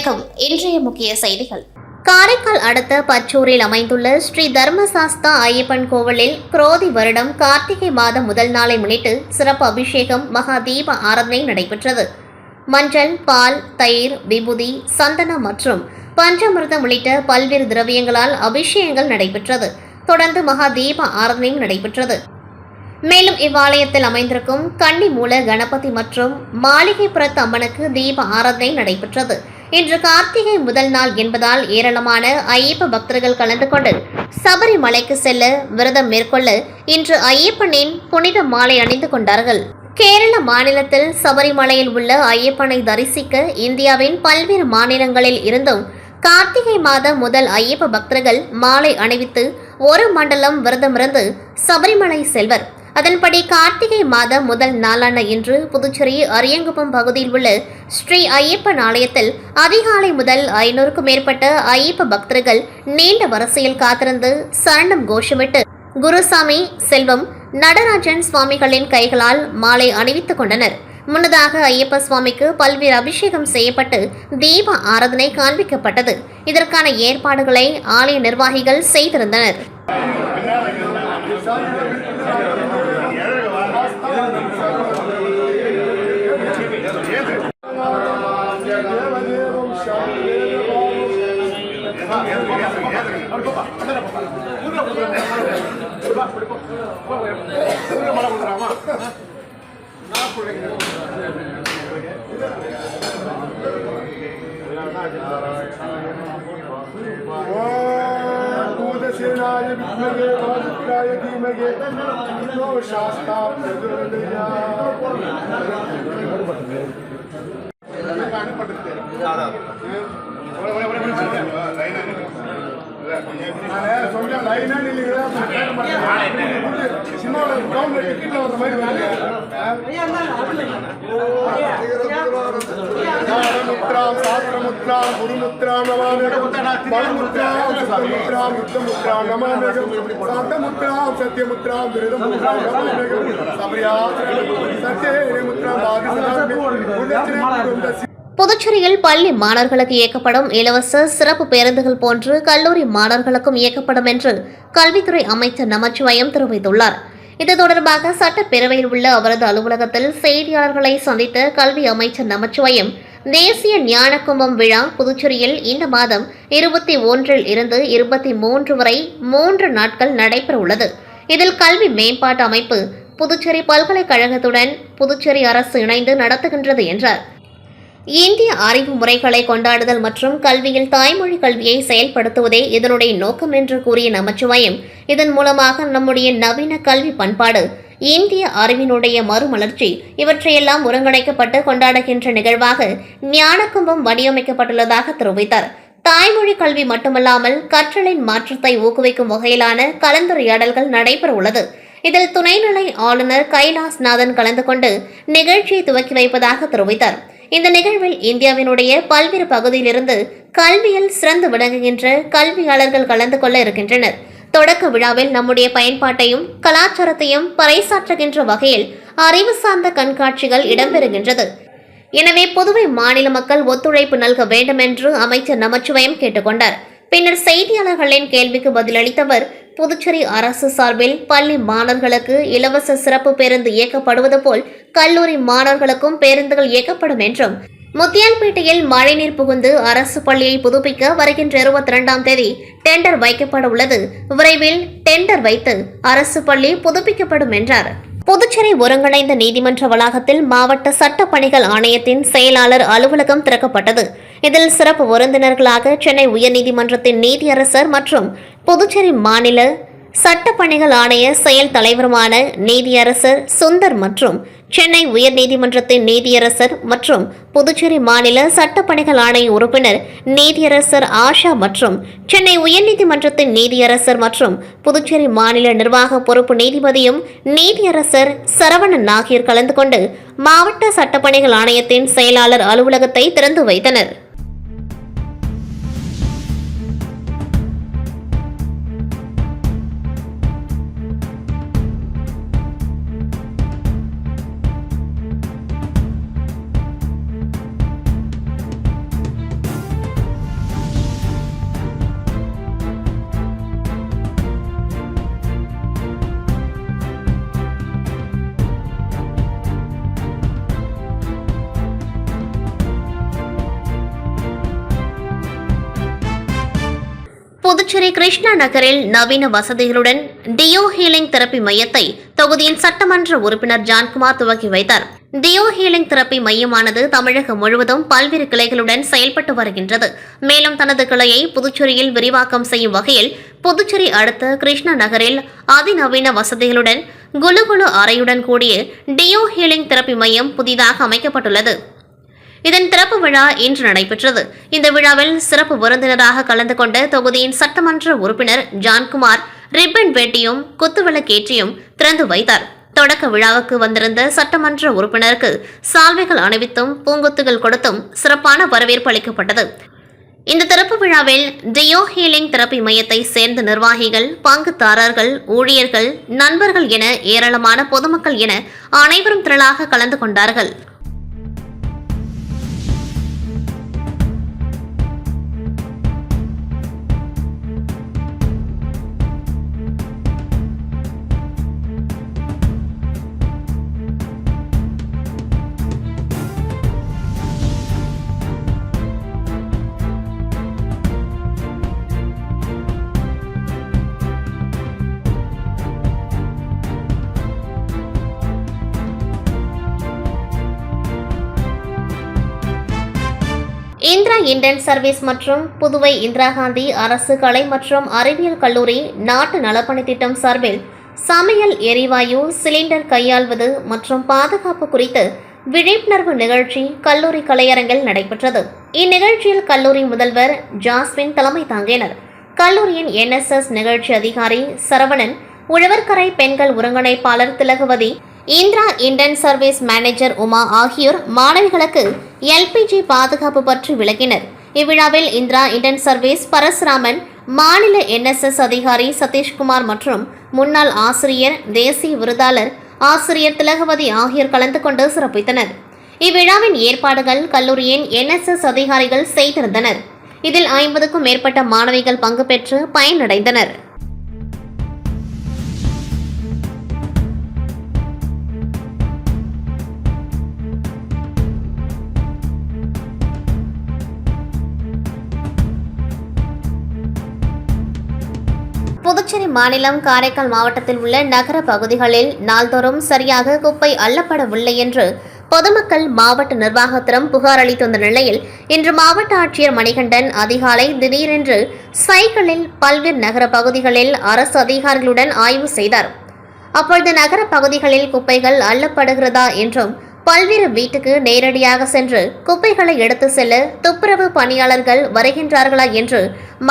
வணக்கம். இன்றைய முக்கிய செய்திகள். காரைக்கால் அடுத்த பச்சூரில் அமைந்துள்ள ஸ்ரீ தர்மசாஸ்தா ஐயப்பன் கோவிலில் குரோதி வருடம் கார்த்திகை மாதம் முதல் நாளை முன்னிட்டு சிறப்பு அபிஷேகம் மகா தீப ஆராதனை நடைபெற்றது. மஞ்சள், பால், தயிர், விபூதி, சந்தனம் மற்றும் பஞ்சாமிர்தம் உள்ளிட்ட பல்வேறு திரவியங்களால் அபிஷேகங்கள் நடைபெற்றது. தொடர்ந்து மகா தீப ஆராதனையும் நடைபெற்றது. மேலும் இவ்வாலயத்தில் அமைந்திருக்கும் கன்னி மூல கணபதி மற்றும் மாளிகைப்புறத்து அம்மனுக்கு தீப ஆராதனை நடைபெற்றது. இன்று கார்த்திகை முதல் நாள் என்பதால் ஏராளமான ஐயப்ப பக்தர்கள் கலந்து கொண்டு சபரிமலைக்கு செல்ல விரதம் மேற்கொள்ள இன்று ஐயப்பனின் புனித மாலை அணிந்து கொண்டார்கள். கேரள மாநிலத்தில் சபரிமலையில் உள்ள ஐயப்பனை தரிசிக்க இந்தியாவின் பல்வேறு மாநிலங்களில் இருந்தும் கார்த்திகை மாதம் முதல் ஐயப்ப பக்தர்கள் மாலை அணிவித்து ஒரு மண்டலம் விரதமிருந்து சபரிமலை செல்வர். அதன்படி கார்த்திகை மாதம் முதல் நாளான இன்று புதுச்சேரி அரியங்குப்பம் பகுதியில் உள்ள ஸ்ரீ ஐயப்பன் ஆலயத்தில் அதிகாலை முதல் 500க்கும் மேற்பட்ட ஐயப்ப பக்தர்கள் நீண்ட வரிசையில் காத்திருந்து சரணம் கோஷமிட்டு குருசாமி, செல்வம், நடராஜன் சுவாமிகளின் கைகளால் மாலை அணிவித்துக் கொண்டனர். முன்னதாக ஐயப்ப சுவாமிக்கு பல்வேறு அபிஷேகம் செய்யப்பட்டு தீப ஆராதனை காண்பிக்கப்பட்டது. இதற்கான ஏற்பாடுகளை ஆலய நிர்வாகிகள் செய்திருந்தனர். भूतसेनाय विद्महे वारुद्राय धीमहि तन्नो शास्ता शास्त्रमुद्रां गुरुमुद्रां नमाम्यहं बलमुद्रां सत्यमुद्रां युद्धमुद्रां नमाम्यहं शान्तमुद्रां सत्यमुद्रां विरदमुद्रां नमाम्यहं सत्यमुद्रां बाधिसदामि. புதுச்சேரியில் பள்ளி மாணவர்களுக்கு இயக்கப்படும் இலவச சிறப்பு பேருந்துகள் போன்று கல்லூரி மாணவர்களுக்கும் இயக்கப்படும் என்று கல்வித்துறை அமைச்சர் நமச்சிவாயம் தெரிவித்துள்ளார். இது தொடர்பாக சட்டப்பேரவையில் உள்ள அவரது அலுவலகத்தில் செய்தியாளர்களை சந்தித்த கல்வி அமைச்சர் நமச்சிவாயம், தேசிய ஞான கும்பம் விழா புதுச்சேரியில் இந்த மாதம் 21 இருந்து 23 வரை 3 நாட்கள் நடைபெற உள்ளது. இதில் கல்வி மேம்பாட்டு அமைப்பு புதுச்சேரி பல்கலைக்கழகத்துடன் புதுச்சேரி அரசு இணைந்து நடத்துகின்றது என்றார். இந்திய அறிவு முறைகளை கொண்டாடுதல் மற்றும் கல்வியில் தாய்மொழி கல்வியை செயல்படுத்துவதே இதனுடைய நோக்கம் என்று கூறிய நமச்சிவாயம், இதன் மூலமாக நம்முடைய நவீன கல்வி பண்பாடு, இந்திய அறிவினுடைய மறுமலர்ச்சி இவற்றையெல்லாம் ஒருங்கிணைக்கப்பட்டு கொண்டாடுகின்ற நிகழ்வாக ஞானகும்பம் வடிவமைக்கப்பட்டுள்ளதாக தெரிவித்தார். தாய்மொழி கல்வி மட்டுமல்லாமல் கற்றலின் மாற்றத்தை ஊக்குவிக்கும் வகையிலான கலந்துரையாடல்கள் நடைபெற உள்ளது. இதில் துணைநிலை ஆளுநர் கைலாஸ்நாதன் கலந்து கொண்டு நிகழ்ச்சியை துவக்கி வைப்பதாக தெரிவித்தார். இந்த நிகழ்வில் இந்தியாவினுடைய பல்வேறு பகுதியிலிருந்து கல்வியில் சிறந்து விளங்குகின்ற கல்வியாளர்கள் கலந்து கொள்ள இருக்கின்றனர். தொடக்க விழாவில் நம்முடைய பயன்பாட்டையும் கலாச்சாரத்தையும் பறைசாற்றுகின்ற வகையில் அறிவு சார்ந்த கண்காட்சிகள் இடம்பெறுகின்றது. எனவே புதுவை மாநில மக்கள் ஒத்துழைப்பு நல்க வேண்டும் என்று அமைச்சர் நமச்சிவாயம் கேட்டுக்கொண்டார். பின்னர் செய்தியாளர்களின் கேள்விக்கு பதிலளித்தவர், புதுச்சேரி அரசு சார்பில் பள்ளி மாணவர்களுக்கு இலவச சிறப்பு பேருந்து இயக்கப்படுவது போல் கல்லூரி மாணவர்களுக்கும் பேருந்துகள் இயக்கப்படும் என்றும், முத்தியால்பேட்டையில் மழைநீர் புகுந்து அரசு பள்ளியை புதுப்பிக்க வருகின்ற 22ஆம் தேதி டெண்டர் வைக்கப்பட உள்ளது. விரைவில் டெண்டர் வைத்து அரசு பள்ளி புதுப்பிக்கப்படும் என்றார். புதுச்சேரி ஒருங்கிணைந்த நீதிமன்ற வளாகத்தில் மாவட்ட சட்டப்பணிகள் ஆணையத்தின் செயலாளர் அலுவலகம் திறக்கப்பட்டது. இதில் சிறப்பு விருந்தினர்களாக சென்னை உயர்நீதிமன்றத்தின் நீதியரசர் மற்றும் புதுச்சேரி மாநில சட்டப்பணிகள் ஆணைய செயல் தலைவருமான நீதியரசர் சுந்தர் மற்றும் சென்னை உயர்நீதிமன்றத்தின் நீதியரசர் மற்றும் புதுச்சேரி மாநில சட்டப்பணிகள் ஆணைய உறுப்பினர் நீதியரசர் ஆஷா மற்றும் சென்னை உயர்நீதிமன்றத்தின் நீதியரசர் மற்றும் புதுச்சேரி மாநில நிர்வாக பொறுப்பு நீதிபதியும் நீதியரசர் சரவணன் ஆகியோர் கலந்து கொண்டு மாவட்ட சட்டப்பணிகள் ஆணையத்தின் செயலாளர் அலுவலகத்தை திறந்து வைத்தனர். புதுச்சேரி கிருஷ்ணா நகரில் நவீன வசதிகளுடன் டியோ ஹீலிங் தெரப்பி மையத்தை தொகுதியின் சட்டமன்ற உறுப்பினர் ஜான்குமார் துவக்கி வைத்தார். டியோ ஹீலிங் தெரப்பி மையமானது தமிழகம் முழுவதும் பல்வேறு கிளைகளுடன் செயல்பட்டு வருகின்றது. மேலும் தனது கிளையை புதுச்சேரியில் விரிவாக்கம் செய்யும் வகையில் புதுச்சேரி அடுத்த கிருஷ்ணா நகரில் அதிநவீன வசதிகளுடன் குலுகுலு அறையுடன் கூடிய டியோ ஹீலிங் தெரப்பி மையம் புதிதாக அமைக்கப்பட்டுள்ளது. இதன் திறப்பு விழா இன்று நடைபெற்றது. இந்த விழாவில் சிறப்பு விருந்தினராக கலந்து கொண்ட தொகுதியின் சட்டமன்ற உறுப்பினர் ஜான்குமார் ரிப்பன் வெட்டியும் குத்துவிளக்கேற்றியும் திறந்து வைத்தார். தொடக்க விழாவுக்கு வந்திருந்த சட்டமன்ற உறுப்பினருக்கு சால்வைகள் அணிவித்தும் பூங்கொத்துகள் கொடுத்தும் சிறப்பான வரவேற்பு அளிக்கப்பட்டது. இந்த திறப்பு விழாவில் டியோ ஹீலிங் தெரப்பி மையத்தை சேர்ந்த நிர்வாகிகள், பங்குதாரர்கள், ஊழியர்கள், நண்பர்கள் என ஏராளமான பொதுமக்கள் என அனைவரும் திரளாக கலந்து கொண்டார்கள். இந்திரா இந்தியன் சர்வீஸ் மற்றும் புதுவை இந்திரா காந்தி அரசு கலை மற்றும் அறிவியல் கல்லூரி நாட்டு நலப்பணி திட்டம் சார்பில் சமையல் எரிவாயு சிலிண்டர் கையாள்வது மற்றும் பாதுகாப்பு குறித்து விழிப்புணர்வு நிகழ்ச்சி கல்லூரி கலையரங்கில் நடைபெற்றது. இந்நிகழ்ச்சியில் கல்லூரி முதல்வர் ஜாஸ்மின் தலைமை தாங்கினர். கல்லூரியின் NSS நிகழ்ச்சி அதிகாரி சரவணன், உழவர்கரை பெண்கள் ஒருங்கிணைப்பாளர் Thilagavathi, Indira Indian service manager Uma ஆகியோர் மாணவிகளுக்கு LPG பாதுகாப்பு பற்றி விளக்கினர். இவ்விழாவில் இந்திரா இந்தியன் சர்வீஸ் பரசுராமன், மாநில NSS அதிகாரி சதீஷ்குமார் மற்றும் முன்னாள் ஆசிரியர், தேசிய விருதாளர் ஆசிரியர் திலகவதி ஆகியோர் கலந்து கொண்டு சிறப்பித்தனர். இவ்விழாவின் ஏற்பாடுகள் கல்லூரியின் NSS அதிகாரிகள் செய்திருந்தனர். இதில் 50க்கும் மேற்பட்ட மாணவிகள் பங்கு பெற்று பயனடைந்தனர். புதுச்சேரி மாநிலம் காரைக்கால் மாவட்டத்தில் உள்ள நகர பகுதிகளில் நாள்தோறும் சரியாக குப்பை அள்ளப்படவில்லை என்று பொதுமக்கள் மாவட்ட நிர்வாகத்திடம் புகார் அளித்துள்ள நிலையில் இன்று மாவட்ட ஆட்சியர் மணிகண்டன் அதிகாலை திடீரென்று சைக்கிளில் பல்வேறு நகர பகுதிகளில் அரசு அதிகாரிகளுடன் ஆய்வு செய்தார். அப்பொழுது நகர பகுதிகளில் குப்பைகள் அள்ளப்படுகிறதா என்றும் பல்வேறு வீட்டுக்கு நேரடியாக சென்று குப்பைகளை எடுத்து செல்ல துப்புரவு பணியாளர்கள் வருகின்றார்களா என்று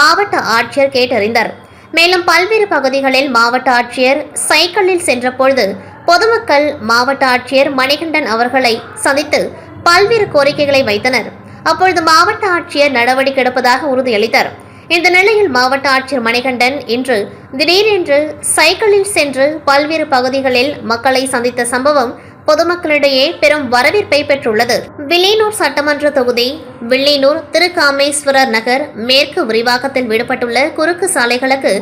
மாவட்ட ஆட்சியர் கேட்டறிந்தார். மேலும் பல்வேறு பகுதிகளில் மாவட்ட ஆட்சியர் சைக்கிளில் சென்றபொழுது பொதுமக்கள் மாவட்ட ஆட்சியர் மணிகண்டன் அவர்களை சந்தித்து பல்வேறு கோரிக்கைகளை வைத்தனர். அப்பொழுது மாவட்ட ஆட்சியர் நடவடிக்கை எடுப்பதாக உறுதியளித்தார். இந்த நிலையில் மாவட்ட ஆட்சியர் மணிகண்டன் இன்று திடீரென்று சைக்கிளில் சென்று பல்வேறு பகுதிகளில் மக்களை சந்தித்த சம்பவம் பொதுமக்களிடையே பெரும் வரவேற்பை பெற்றுள்ளது. வில்லியனூர் சட்டமன்ற தொகுதி வில்லியனூர் திருக்காமேஸ்வரர் நகர் மேற்கு விரிவாக்கத்தில் விடுபட்டுள்ள குறுக்கு சாலைகளுக்கு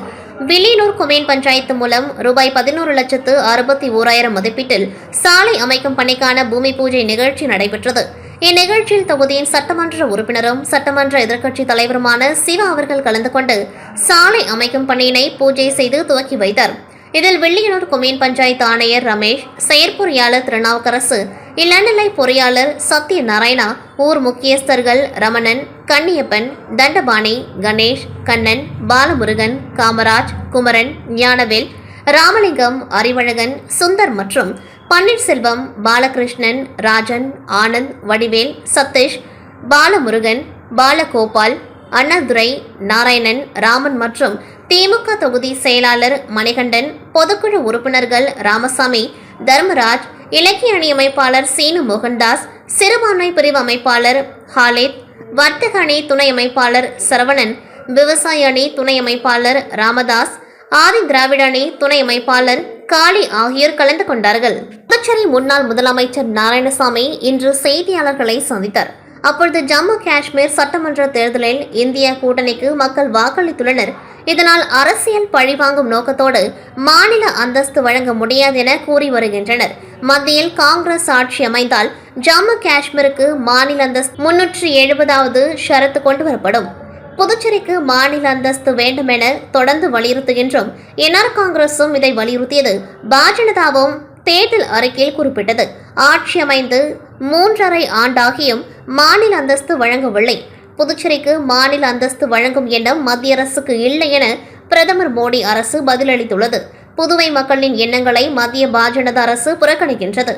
வில்லியனூர் கொம்யூன் பஞ்சாயத்து மூலம் ரூபாய் 11,61,000 மதிப்பீட்டில் சாலை அமைக்கும் பணிக்கான பூமி பூஜை நிகழ்ச்சி நடைபெற்றது. இந்நிகழ்ச்சியில் தொகுதியின் சட்டமன்ற உறுப்பினரும் சட்டமன்ற எதிர்க்கட்சி தலைவருமான சிவா அவர்கள் கலந்து கொண்டு சாலை அமைக்கும் பணியினை பூஜை செய்து துவக்கி வைத்தார். இதில் வில்லியனூர் கொம்யூன் பஞ்சாயத்து ஆணையர் ரமேஷ், செயற்பொறியாளர் திருநாவுக்கரசு, இளநிலை பொறியாளர் சத்யநாராயணா, ஊர் முக்கியஸ்தர்கள் ரமணன், கன்னியப்பன், தண்டபாணி, கணேஷ், கண்ணன், பாலமுருகன், காமராஜ், குமரன், ஞானவேல், ராமலிங்கம், அறிவழகன், சுந்தர் மற்றும் பன்னீர்செல்வம், பாலகிருஷ்ணன், ராஜன், ஆனந்த், வடிவேல், சதீஷ், பாலமுருகன், பாலகோபால், அண்ணாதுரை, நாராயணன், ராமன் மற்றும் திமுக தொகுதி செயலாளர் மணிகண்டன், பொதுக்குழு உறுப்பினர்கள் ராமசாமி, தர்மராஜ், இலக்கிய அணி அமைப்பாளர் சீனு மோகன்தாஸ், சிறுபான்மை பிரிவு அமைப்பாளர் ஹாலித், வர்த்தக அணி துணை அமைப்பாளர் சரவணன், விவசாய அணி துணை அமைப்பாளர் ராமதாஸ், ஆதி திராவிட அணி துணை அமைப்பாளர் காளி ஆகியோர் கலந்து கொண்டார்கள். புதுச்சேரி முன்னாள் முதலமைச்சர் நாராயணசாமி இன்று செய்தியாளர்களை சந்தித்தார். அப்பொழுது ஜம்மு காஷ்மீர் சட்டமன்ற தேர்தலில் இந்திய கூட்டணிக்கு மக்கள் வாக்களித்துள்ளனர். இதனால் அரசியல் பழிவாங்கும் நோக்கத்தோடு மாநில அந்தஸ்து வழங்க முடியாது என கூறி வருகின்றனர். மத்தியில் காங்கிரஸ் ஆட்சி அமைந்தால் ஜம்மு காஷ்மீருக்கு மாநில அந்தஸ்து 370வது ஷரத்து கொண்டுவரப்படும். புதுச்சேரிக்கு மாநில அந்தஸ்து வேண்டும் என தொடர்ந்து வலியுறுத்துகின்றோம். என்ஆர் காங்கிரசும் இதை வலியுறுத்தியது. பாஜனதாவும் தேர்தல் அறிக்கையில் குறிப்பிட்டது. ஆட்சி அமைந்து 3½ ஆண்டாகியும் மாநில அந்தஸ்து வழங்கவில்லை. புதுச்சேரிக்கு மாநில அந்தஸ்து வழங்கும் எண்ணம் மத்திய அரசுக்கு இல்லை என பிரதமர் மோடி அரசு பதிலளித்துள்ளது. புதுவை மக்களின் எண்ணங்களை மத்திய பாஜனதா அரசு புறக்கணிக்கின்றது.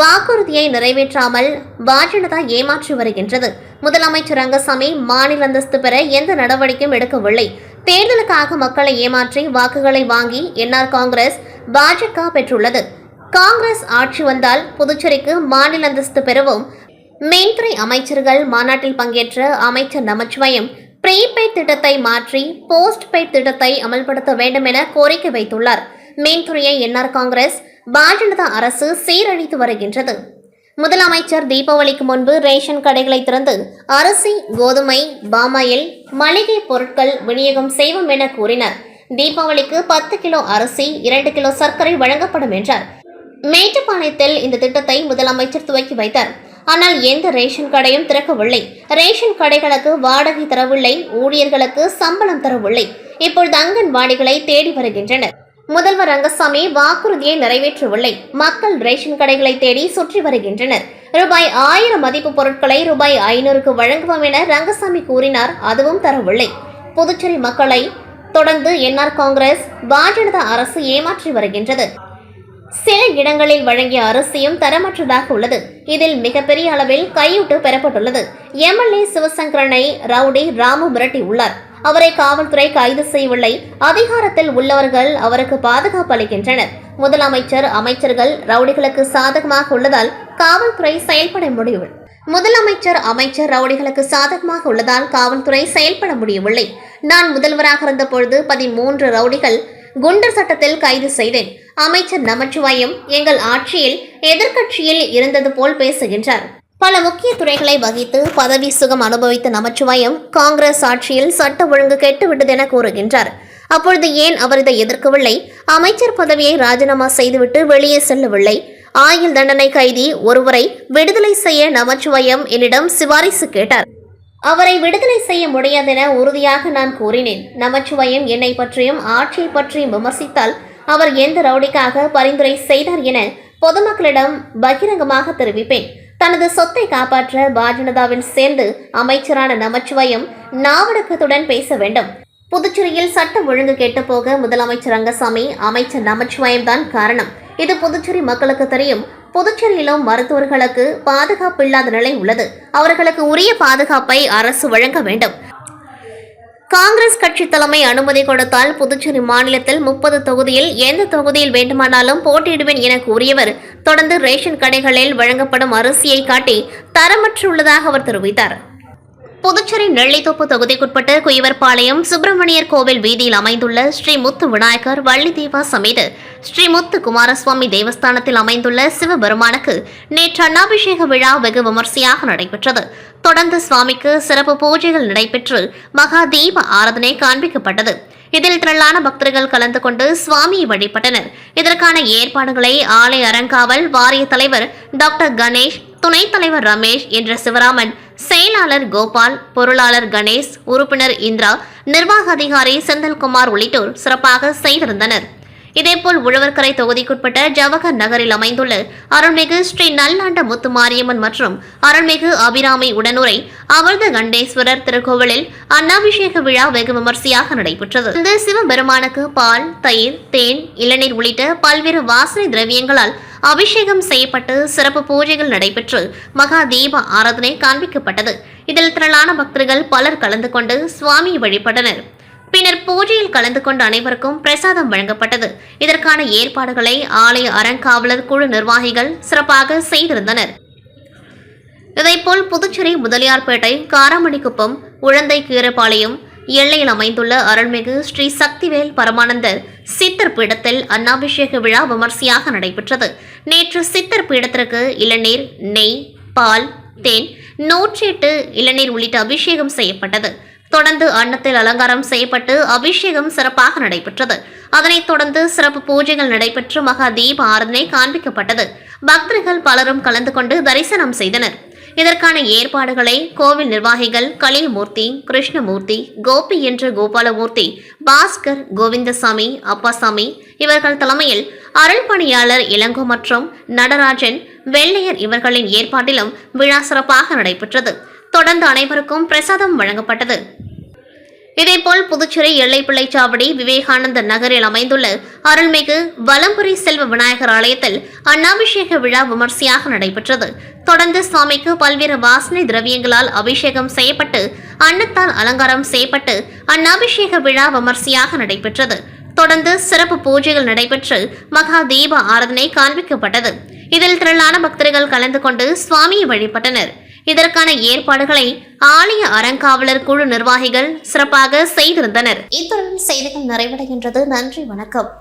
வாக்குறுதியை நிறைவேற்றாமல் பாஜனதா ஏமாற்றி வருகின்றது. முதலமைச்சர் ரங்கசாமி மாநில அந்தஸ்து பெற எந்த நடவடிக்கையும் எடுக்கவில்லை. தேர்தலுக்காக மக்களை ஏமாற்றி வாக்குகளை வாங்கி என்ஆர் காங்கிரஸ் பாஜக பெற்றுள்ளது. காங்கிரஸ் ஆட்சி வந்தால் புதுச்சேரிக்கு மாநில அந்தஸ்து பெறுவோம். மின்துறை அமைச்சர்கள் மாநாட்டில் பங்கேற்ற அமைச்சர் நமச்சிவாயம் ப்ரீபெய்ட் திட்டத்தை மாற்றி போஸ்ட்பெய்ட் திட்டத்தை அமல்படுத்த வேண்டும் என கோரிக்கை வைத்துள்ளார். மின்துறையை என்ஆர் காங்கிரஸ் பாஜனதா அரசு சீரழித்து வருகின்றது. முதலமைச்சர் தீபாவளிக்கு முன்பு ரேஷன் கடைகளை திறந்து அரிசி, கோதுமை, பாமாயில், மளிகை பொருட்கள் விநியோகம் செய்வோம் என கூறினார். தீபாவளிக்கு 10 கிலோ அரிசி, 2 கிலோ சர்க்கரை வழங்கப்படும் என்றார். மேட்டுப்பாளையத்தில் இந்த திட்டத்தை முதலமைச்சர் துவக்கி வைத்தார். ஆனால் எந்த ரேஷன் கடையும் திறக்கவில்லை. ரேஷன் கடைகளுக்கு வாடகை தரவில்லை. ஊழியர்களுக்கு சம்பளம் தரவில்லை. இப்பொழுது அங்கன்வாடிகளை தேடி வருகின்றனர். முதல்வர் ரங்கசாமி வாக்குறுதியை நிறைவேற்றவில்லை. மக்கள் ரேஷன் கடைகளை தேடி சுற்றி வருகின்றனர். ரூபாய் 1000 மதிப்பு பொருட்களை ரூபாய் 500க்கு வழங்குவோம் என ரங்கசாமி கூறினார். அதுவும் தரவில்லை. புதுச்சேரி மக்களை தொடர்ந்து என்ஆர் காங்கிரஸ் பாஜனதா அரசு ஏமாற்றி வருகின்றது. சில இடங்களில் வழங்கிய அரிசியும் தரமற்றதாக உள்ளது. இதில் மிகப்பெரிய அளவில் கையூட்டு பெறப்பட்டுள்ளது. எம்எல்ஏ சிவசங்கரனை ரவுடி ராமு மிரட்டியுள்ளார். அவரை காவல்துறை கைது செய்யவில்லை. அதிகாரத்தில் உள்ளவர்கள் அவருக்கு பாதுகாப்பு அளிக்கின்றனர். முதலமைச்சர், அமைச்சர்கள் ரவுடிகளுக்கு சாதகமாக உள்ளதால் காவல்துறை செயல்பட முடியவில்லை. நான் முதல்வராக இருந்த பொழுது 13 ரவுடிகள் குண்டர் சட்டத்தில் கைது செய்தேன். அமைச்சர் நமச்சிவாயம் எங்கள் ஆட்சியில் எதிர்க்கட்சியில் இருந்தது போல் பேசுகின்றார். பல முக்கிய துறைகளை வகித்து பதவி சுகம் அனுபவித்த நமச்சிவாயம் காங்கிரஸ் ஆட்சியில் சட்ட ஒழுங்கு கெட்டுவிட்டது என கூறுகின்றார். அப்பொழுது ஏன் அவர் இதை எதிர்க்கவில்லை? அமைச்சர் பதவியை ராஜினாமா செய்துவிட்டு வெளியே செல்லவில்லை. ஆயுள் தண்டனை கைதி ஒருவரை விடுதலை செய்ய நமச்சிவாயம் என்னிடம் சிபாரிசு கேட்டார். அவரை விடுதலை செய்ய முடியாதென உறுதியாக நான் கூறினேன். நமச்சிவாயம் என்னை பற்றியும் ஆட்சியை பற்றியும் விமர்சித்தால் அவர் எந்த ரவுடிக்காக பரிந்துரை செய்தார் என பொதுமக்களிடம் பகிரங்கமாக தெரிவிப்பேன். தனது சொத்தை காப்பாற்ற பாஜனதாவில் சேர்ந்து அமைச்சரான நமச்சிவாயம் நாவடக்கத்துடன் பேச வேண்டும். புதுச்சேரியில் சட்ட ஒழுங்கு கெட்டுப்போக முதலமைச்சர் ரங்கசாமி, அமைச்சர் நமச்சிவாயம் தான் காரணம். இது புதுச்சேரி மக்களுக்கு தெரியும். புதுச்சேரியிலும் மருத்துவர்களுக்கு பாதுகாப்பு இல்லாத நிலை உள்ளது. அவர்களுக்கு உரிய பாதுகாப்பை அரசு வழங்க வேண்டும். காங்கிரஸ் கட்சி தலைமை அனுமதி கொடுத்தால் புதுச்சேரி மாநிலத்தில் 30 தொகுதியில் எந்த தொகுதியில் வேண்டுமானாலும் போட்டியிடுவேன் என கூறியவர் தொடர்ந்து ரேஷன் கடைகளில் வழங்கப்படும் அரிசியை காட்டி தரமற்றுள்ளதாக அவர் தெரிவித்தார். புதுச்சேரி நெல்லித்தோப்பு தொகுதிக்குட்பட்ட குயவர்பாளையம் சுப்பிரமணியர் கோவில் வீதியில் அமைந்துள்ள ஸ்ரீ முத்து விநாயகர் வள்ளி தேவா சமேத ஸ்ரீ முத்து குமாரசுவாமி தேவஸ்தானத்தில் அமைந்துள்ள சிவபெருமானுக்கு நேற்று அன்னாபிஷேக விழா வெகு விமர்சையாக நடைபெற்றது. தொடர்ந்து சுவாமிக்கு சிறப்பு பூஜைகள் நடைபெற்று மகா தீப ஆராதனை காண்பிக்கப்பட்டது. இதில் திரளான பக்தர்கள் கலந்து கொண்டு சுவாமியை வழிபட்டனர். இதற்கான ஏற்பாடுகளை ஆலய அறங்காவல் வாரிய தலைவர் டாக்டர் கணேஷ், துணைத் தலைவர் ரமேஷ் என்ற சிவராமன், செயலாளர் கோபால், பொருளாளர் கணேஷ், உறுப்பினர் இந்திரா, நிர்வாக அதிகாரி செந்தில்குமார் உள்ளிட்டோர் சிறப்பாக செய்திருந்தனர். இதேபோல் உழவர்கரை தொகுதிக்குட்பட்ட ஜவஹர் நகரில் அமைந்துள்ள அருள்மிகு ஸ்ரீ நல்லாண்ட முத்து மாரியம்மன் மற்றும் அருள்மிகு அபிராமி உடனுரை அமிர்த கண்டேஸ்வரர் திருக்கோவிலில் அன்னாபிஷேக விழா வெகு விமர்சையாக நடைபெற்றது. இந்த சிவபெருமானுக்கு பால், தயிர், தேன், இளநீர் உள்ளிட்ட பல்வேறு வாசனை திரவியங்களால் அபிஷேகம் செய்யப்பட்டு சிறப்பு பூஜைகள் நடைபெற்று மகா தீப ஆராதனை காண்பிக்கப்பட்டது. இதில் திரளான பக்தர்கள் பலர் கலந்து கொண்டு சுவாமியை வழிபட்டனர். பின்னர் பூஜையில் கலந்து கொண்ட அனைவருக்கும் பிரசாதம் வழங்கப்பட்டது. இதற்கான ஏற்பாடுகளை ஆலய அறங்காவலர் குழு நிர்வாகிகள் சிறப்பாக செய்திருந்தனர். இதேபோல் புதுச்சேரி முதலியார்பேட்டை, காராமணிக்குப்பம், உழந்தை கீரபாளையம் எல்லையில் அமைந்துள்ள அருள்மிகு ஸ்ரீ சக்திவேல் பரமானந்தர் சித்தர் பீடத்தில் அன்னாபிஷேக விழா விமர்சையாக நடைபெற்றது. நேற்று சித்தர் பீடத்திற்கு இளநீர், நெய், பால், தேன், 108 இளநீர் உள்ளிட்ட அபிஷேகம் செய்யப்பட்டது. தொடர்ந்து அன்னத்தில் அலங்காரம் செய்யப்பட்டு அபிஷேகம் சிறப்பாக நடைபெற்றது. அதனைத் தொடர்ந்து சிறப்பு பூஜைகள் நடைபெற்று மகா தீப ஆராதனை காண்பிக்கப்பட்டது. பக்தர்கள் பலரும் கலந்து கொண்டு தரிசனம் செய்தனர். இதற்கான ஏற்பாடுகளை கோவில் நிர்வாகிகள் கலியமூர்த்தி, கிருஷ்ணமூர்த்தி, கோபி என்ற கோபாலமூர்த்தி, பாஸ்கர், கோவிந்தசாமி, அப்பாசாமி இவர்கள் தலைமையில் அருள்பணியாளர் இளங்கோ மற்றும் நடராஜன், வெள்ளையர் இவர்களின் ஏற்பாட்டிலும் விழா சிறப்பாக நடைபெற்றது. தொடர்ந்து அனைவருக்கும் பிரசாதம் வழங்கப்பட்டது. இதேபோல் புதுச்சேரி எல்லைப்பிள்ளைச்சாவடி விவேகானந்த நகரில் அமைந்துள்ள அருள்மிகு வலம்புரி செல்வ விநாயகர் ஆலயத்தில் அன்னாபிஷேக விழா விமர்சையாக நடைபெற்றது. தொடர்ந்து சுவாமிக்கு பல்வேறு வாசனை திரவியங்களால் அபிஷேகம் செய்யப்பட்டு அன்னத்தால் அலங்காரம் செய்யப்பட்டு அன்னாபிஷேக விழா விமர்சையாக நடைபெற்றது. தொடர்ந்து சிறப்பு பூஜைகள் நடைபெற்று மகா தீப ஆராதனை காண்பிக்கப்பட்டது. இதில் திரளான பக்தர்கள் கலந்து கொண்டு சுவாமியை வழிபட்டனர். இதற்கான ஏற்பாடுகளை ஆலய அறங்காவலர் குழு நிர்வாகிகள் சிறப்பாக செய்திருந்தனர். இத்துடன் செய்திகள் நிறைவடைகின்றது. நன்றி, வணக்கம்.